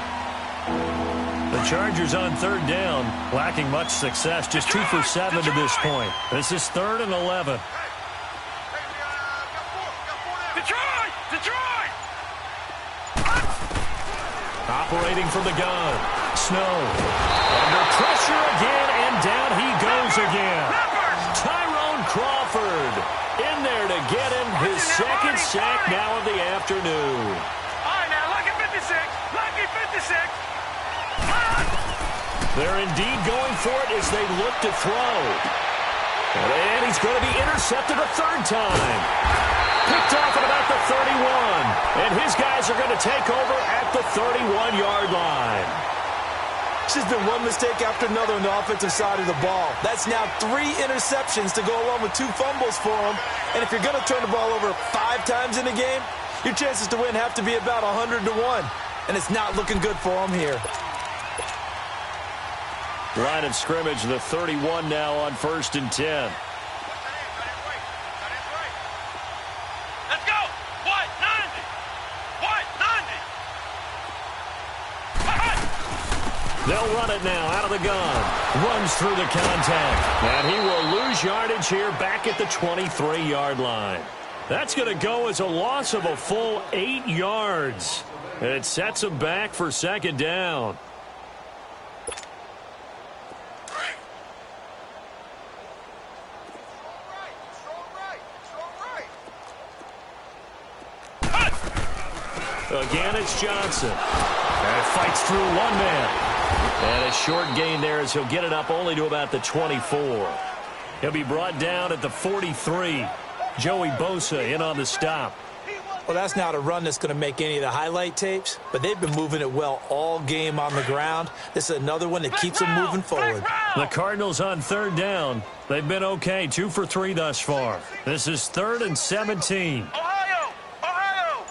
The Chargers on 3rd down, lacking much success, just 2 for 7 to this point. This is 3rd and 11.
Detroit! Detroit!
Operating from the gun. Snow. Under pressure again, and down he goes again. Tyrone Crawford in there to get him his 2nd sack now of the afternoon.
All right, now, lucky 56. Lucky 56.
They're indeed going for it as they look to throw. And he's going to be intercepted a 3rd time. Picked off at about the 31. And his guys are going to take over at the 31-yard line.
It's just been one mistake after another on the offensive side of the ball. That's now 3 interceptions to go along with 2 fumbles for him. And if you're going to turn the ball over 5 times in a game, your chances to win have to be about 100 to 1. And it's not looking good for him here.
Line of scrimmage, the 31 now on 1st and 10.
Let's go! What? 90! What? 90!
They'll run it now out of the gun. Runs through the contact. And he will lose yardage here back at the 23-yard line. That's going to go as a loss of a full 8 yards. It sets him back for 2nd down. Again, it's Johnson. And fights through one man. And a short gain there as he'll get it up only to about the 24. He'll be brought down at the 43. Joey Bosa in on the stop.
Well, that's not a run that's going to make any of the highlight tapes, but they've been moving it well all game on the ground. This is another one that keeps them moving forward.
The Cardinals on 3rd down. They've been okay, 2 for 3 thus far. This is 3rd and 17.
Ohio! Ohio!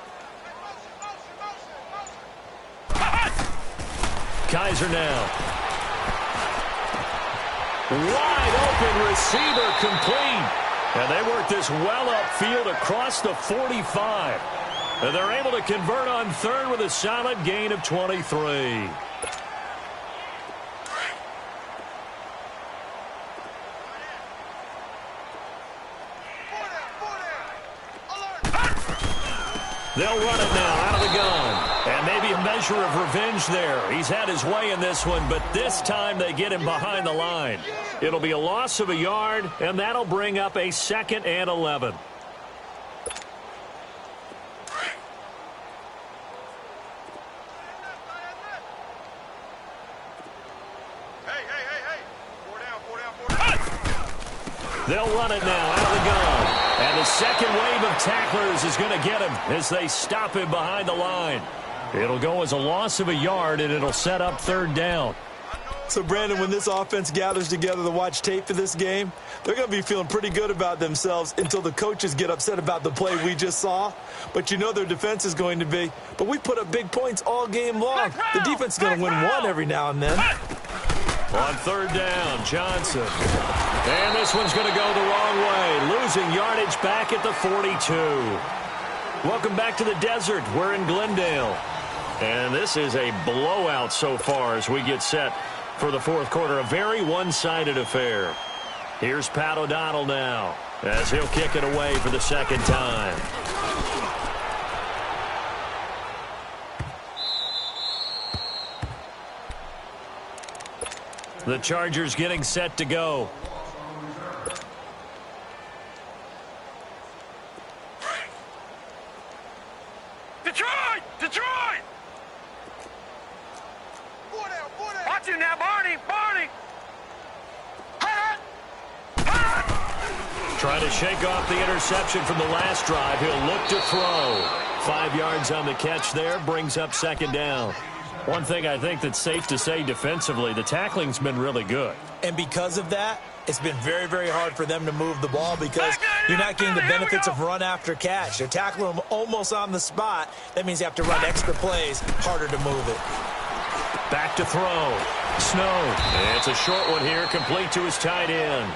Kaiser now. Wide open receiver complete. And they work this well upfield across the 45. And they're able to convert on 3rd with a solid gain of 23. They'll run it now out of the gun. And maybe a measure of revenge there. He's had his way in this one, but this time they get him behind the line. It'll be a loss of a yard, and that'll bring up a 2nd and 11. They'll run it now out of the gun. And the 2nd wave of tacklers is going to get him as they stop him behind the line. It'll go as a loss of a yard, and it'll set up 3rd down.
So, Brandon, when this offense gathers together to watch tape for this game, they're going to be feeling pretty good about themselves until the coaches get upset about the play we just saw. But you know their defense is going to be. But we put up big points all game long. The defense is going to win one every now and then.
On third down, Johnson. And this one's going to go the wrong way. Losing yardage back at the 42. Welcome back to the desert. We're in Glendale. And this is a blowout so far as we get set for the fourth quarter. A very one-sided affair. Here's Pat O'Donnell now as he'll kick it away for the second time. The Chargers getting set to go.
Detroit! Detroit! Watch him now, Barney! Barney!
Trying to shake off the interception from the last drive. He'll look to throw. 5 yards on the catch there. Brings up second down. One thing I think that's safe to say defensively, the tackling's been really good.
And because of that, it's been very, very hard for them to move the ball because you're not getting the benefits of run after catch. They're tackling them almost on the spot. That means you have to run extra plays, harder to move it.
Back to throw. Snow. It's a short one here, complete to his tight end.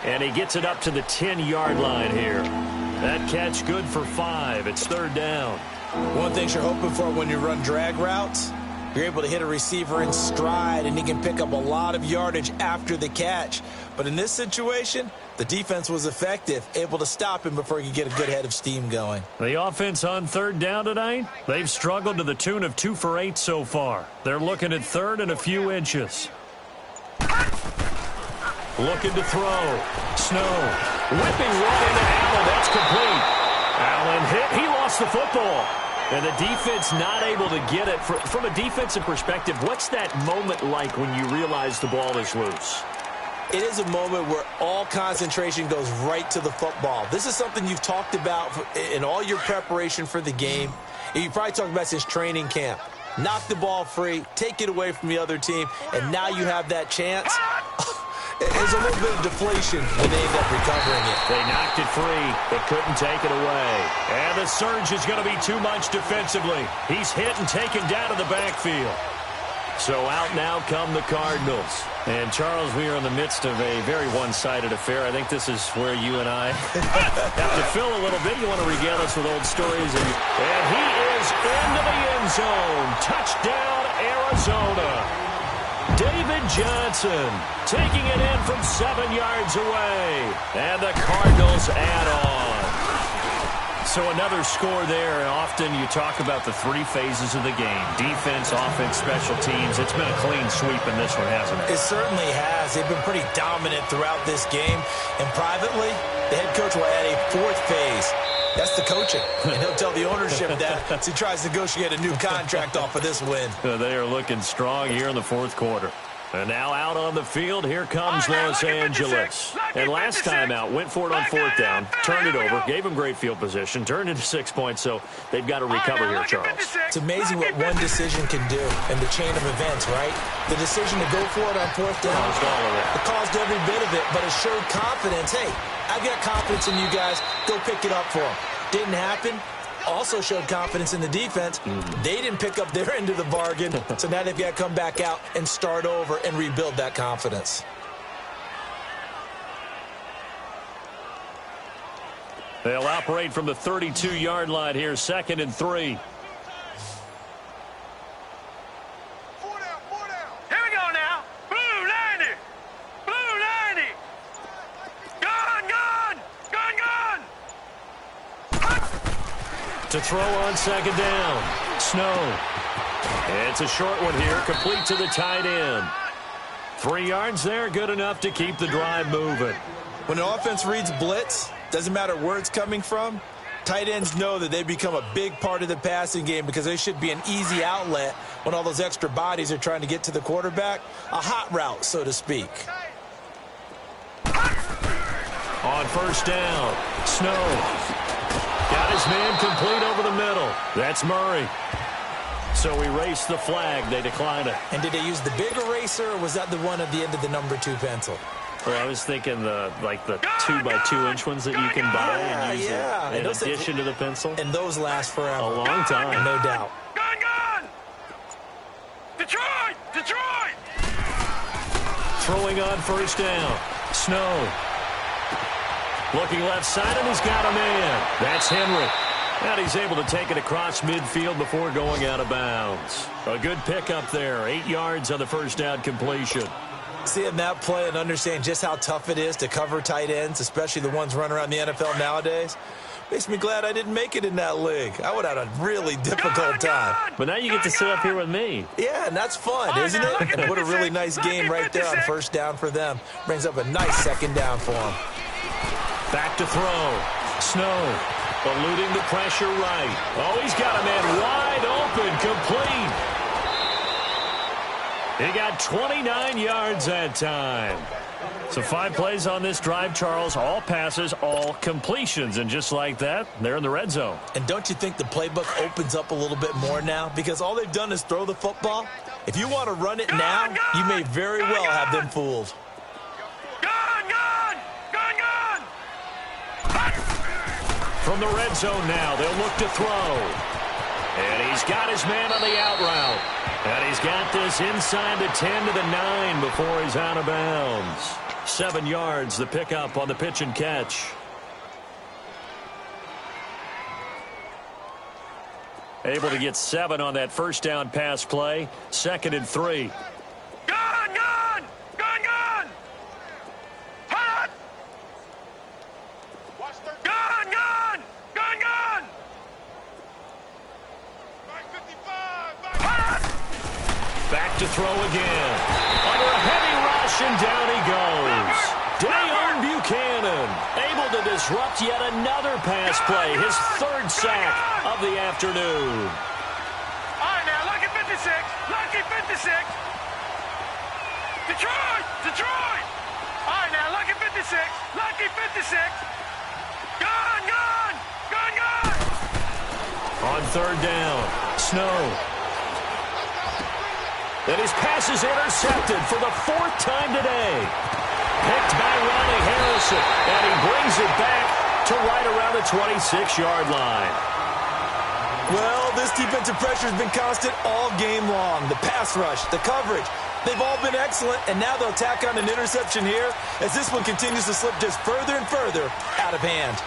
And he gets it up to the 10-yard line here. That catch good for 5. It's third down.
One thing you're hoping for when you run drag routes, you're able to hit a receiver in stride, and he can pick up a lot of yardage after the catch. But in this situation, the defense was effective, able to stop him before he could get a good head of steam going.
The offense on third down tonight, they've struggled to the tune of 2 for 8 so far. They're looking at third and a few inches. Looking to throw. Snow. Whipping right into Allen. That's complete. Allen hit. He lost the football. And the defense not able to get it. From a defensive perspective, what's that moment like when you realize the ball is loose?
It is a moment where all concentration goes right to the football. This is something you've talked about in all your preparation for the game. And you probably talked about since training camp. Knock the ball free, take it away from the other team, and now you have that chance. There's a little bit of deflation when they end up recovering it.
They knocked it free, but couldn't take it away. And the surge is going to be too much defensively. He's hit and taken down to the backfield. So out now come the Cardinals. And, Charles, we are in the midst of a very one-sided affair. I think this is where you and I have to fill a little bit. You want to regale us with old stories. And he is into the end zone. Touchdown, Arizona. David Johnson taking it in from 7 yards away. And the Cardinals add on. So another score there. Often you talk about the 3 phases of the game. Defense, offense, special teams. It's been a clean sweep in this one, hasn't it?
It certainly has. They've been pretty dominant throughout this game. And privately, the head coach will add a 4th phase. That's the coaching. And he'll tell the ownership that as he tries to negotiate a new contract off of this win.
They are looking strong here in the fourth quarter. And now out on the field, here comes Los Angeles. And last time out, went for it on 4th down, turned it over, gave them great field position, turned into 6 points, so they've got to recover here, Charles.
It's amazing what one decision can do in the chain of events, right? The decision to go for it on 4th down.
Caused all of it.
It caused every bit of it, but it showed confidence. Hey, I've got confidence in you guys. Go pick it up for them. Didn't happen. Also showed confidence in the defense. They didn't pick up their end of the bargain, so now they've got to come back out and start over and rebuild that confidence.
They'll operate from the 32-yard line here, 2nd and 3. To throw on 2nd down. Snow. It's a short one here, complete to the tight end. 3 yards there, good enough to keep the drive moving.
When an offense reads blitz, doesn't matter where it's coming from, tight ends know that they become a big part of the passing game because they should be an easy outlet when all those extra bodies are trying to get to the quarterback. A hot route, so to speak.
On 1st down, Snow. Got his man complete over the middle. That's Murray. So erase the flag. They decline it.
And did they use the big eraser, or was that the one at the end of the number 2 pencil?
Well, I was thinking the 2x2-inch ones that you can buy and use in addition to the pencil.
And those last forever.
A long time.
No doubt.
Gun! Detroit! Detroit!
Throwing on first down. Snow. Looking left side, and he's got a man. That's Henry. And he's able to take it across midfield before going out of bounds. A good pickup there. 8 yards on the first down completion.
Seeing that play and understand just how tough it is to cover tight ends, especially the ones running around the NFL nowadays, makes me glad I didn't make it in that league. I would have had a really difficult time.
But now you get to sit up here with me.
Yeah, and that's fun, isn't it? And what a really nice game right there on first down for them. Brings up a nice second down for them.
Back to throw. Snow eluding the pressure right. Oh, he's got a man wide open, complete. He got 29 yards that time. So 5 plays on this drive, Charles. All passes, all completions. And just like that, they're in the red zone.
And don't you think the playbook opens up a little bit more now? Because all they've done is throw the football. If you want to run it now, you may very well have them fooled.
From the red zone now, they'll look to throw. And he's got his man on the out route. And he's got this inside the 10 to the 9 before he's out of bounds. 7 yards, the pickup on the pitch and catch. Able to get 7 on that first down pass play. 2nd and 3. Back to throw again. Under a heavy rush, and down he goes. Dayon Buchanan able to disrupt yet another pass play. His 3rd sack of the afternoon.
All right, now, lucky 56. Lucky 56. Detroit! Detroit! All right, now, lucky 56. Lucky 56. Gun!
On 3rd down, Snow. And his pass is intercepted for the 4th time today. Picked by Ronnie Harrison. And he brings it back to right around the 26-yard line.
Well, this defensive pressure has been constant all game long. The pass rush, the coverage, they've all been excellent. And now they'll tack on an interception here as this one continues to slip just further and further out of hand.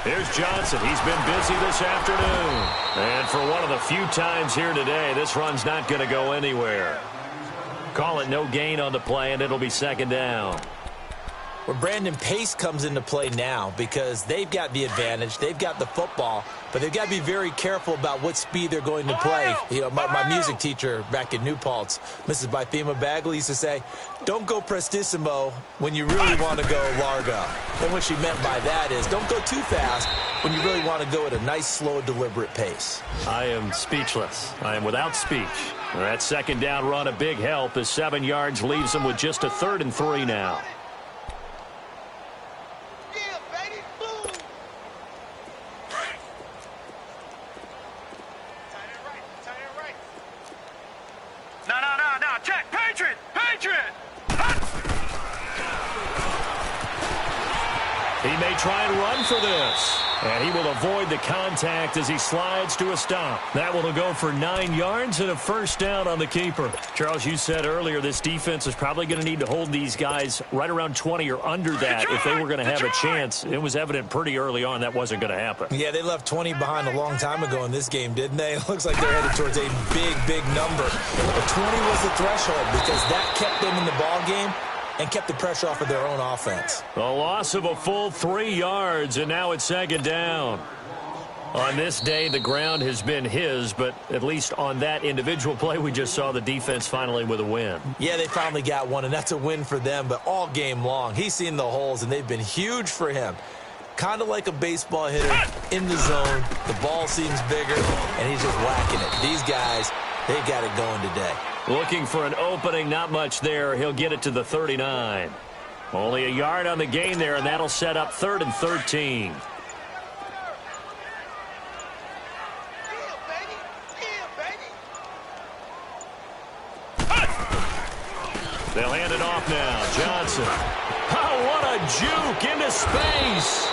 Here's Johnson. He's been busy this afternoon. And for one of the few times here today, this run's not going to go anywhere. Call it no gain on the play, and it'll be 2nd down.
Well, Brandon, pace comes into play now because they've got the advantage. They've got the football, but they've got to be very careful about what speed they're going to play. You know, my music teacher back in New Paltz, Mrs. Bythema Bagley, used to say, don't go prestissimo when you really want to go largo. And what she meant by that is don't go too fast when you really want to go at a nice, slow, deliberate pace.
I am speechless. I am without speech. That 2nd down run, a big help as 7 yards leaves them with just a 3rd and 3 now.
No, check, Patriot!
He may try and run for this. And he will avoid the contact as he slides to a stop. That will go for 9 yards and a 1st down on the keeper. Charles, you said earlier this defense is probably going to need to hold these guys right around 20 or under that if they were going to have a chance. It was evident pretty early on that wasn't going to happen.
Yeah, they left 20 behind a long time ago in this game, didn't they? It looks like they're headed towards a big number. But 20 was the threshold because that kept them in the ball game and kept the pressure off of their own offense.
A loss of a full 3 yards, and now it's 2nd down. On this day, the ground has been his, but at least on that individual play, we just saw the defense finally with a win.
Yeah, they finally got one, and that's a win for them, but all game long, he's seen the holes, and they've been huge for him. Kind of like a baseball hitter in the zone. The ball seems bigger, and he's just whacking it. These guys, they got it going today.
Looking for an opening, not much there. He'll get it to the 39. Only a yard on the gain there, and that'll set up 3rd and 13. They'll hand it off now. Johnson. Oh, what a juke into space.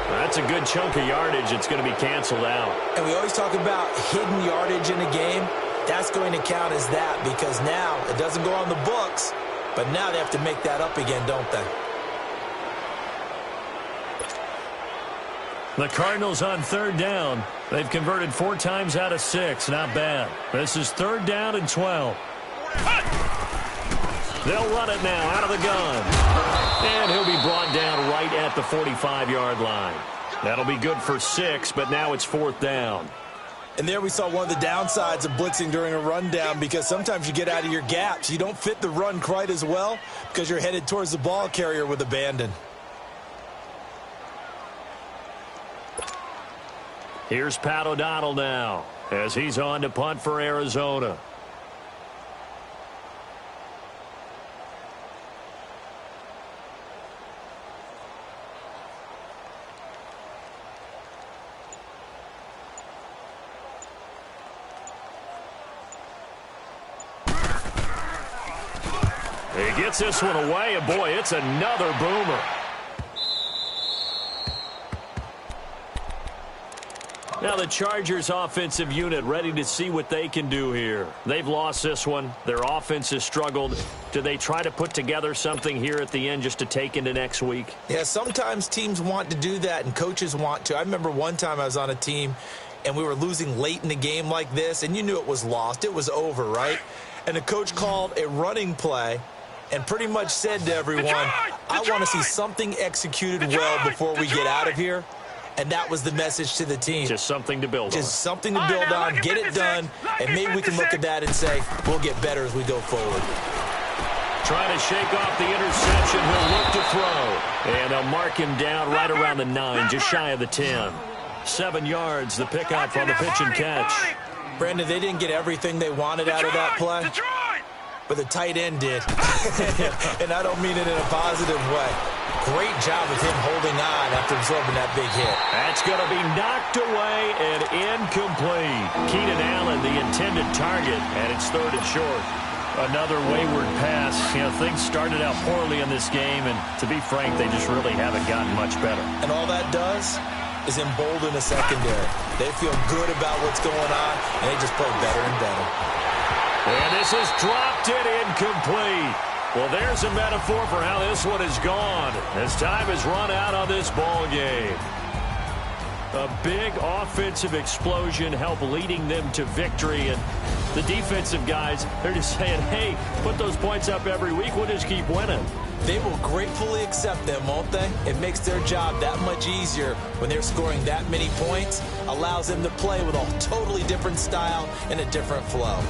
That's a good chunk of yardage. It's going to be canceled out.
And we always talk about hidden yardage in a game. That's going to count as that because now it doesn't go on the books, but now they have to make that up again, don't they?
The Cardinals on 3rd down. They've converted 4 times out of 6. Not bad. This is 3rd down and 12. They'll run it now out of the gun. And he'll be brought down right at the 45-yard line. That'll be good for 6, but now it's 4th down.
And there we saw one of the downsides of blitzing during a rundown because sometimes you get out of your gaps. You don't fit the run quite as well because you're headed towards the ball carrier with abandon.
Here's Pat O'Donnell now as he's on to punt for Arizona. He gets this one away, and boy, it's another boomer. Now the Chargers offensive unit ready to see what they can do here. They've lost this one. Their offense has struggled. Do they try to put together something here at the end just to take into next week?
Yeah, sometimes teams want to do that and coaches want to. I remember one time I was on a team and we were losing late in the game like this, and you knew it was lost. It was over, right? And the coach called a running play and pretty much said to everyone, I want to see something executed well before we get out of here. And that was the message to the team.
Just something to build on.
Just something to build on, get it done, and maybe we can look at that and say, we'll get better as we go forward.
Trying to shake off the interception. He'll look to throw. And they'll mark him down right around the 9, just shy of the 10. 7 yards, the pickup on the pitch and catch.
Brandon, they didn't get everything they wanted out of that play, but the tight end did. And I don't mean it in a positive way. Great job of him holding on after absorbing that big hit.
That's going to be knocked away and incomplete. Keenan Allen, the intended target, and it's 3rd and short. Another wayward pass. You know, things started out poorly in this game, and to be frank, they just really haven't gotten much better.
And all that does is embolden the secondary. They feel good about what's going on, and they just play better and better.
And this is dropped it incomplete. Well, there's a metaphor for how this one is gone as time has run out on this ball game. A big offensive explosion helped leading them to victory, and the defensive guys, they're just saying, hey, put those points up every week, we'll just keep winning.
They will gratefully accept them, won't they? It makes their job that much easier when they're scoring that many points, allows them to play with a totally different style and a different flow.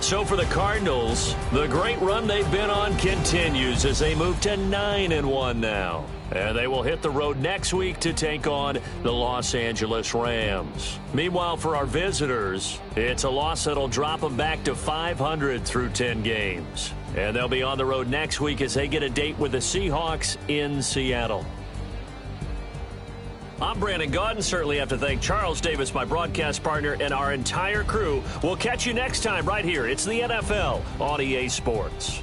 So for the Cardinals, the great run they've been on continues as they move to 9-1 now. And they will hit the road next week to take on the Los Angeles Rams. Meanwhile, for our visitors, it's a loss that'll drop them back to 500 through 10 games. And they'll be on the road next week as they get a date with the Seahawks in Seattle. I'm Brandon Gaudin. Certainly have to thank Charles Davis, my broadcast partner, and our entire crew. We'll catch you next time right here. It's the NFL on EA Sports.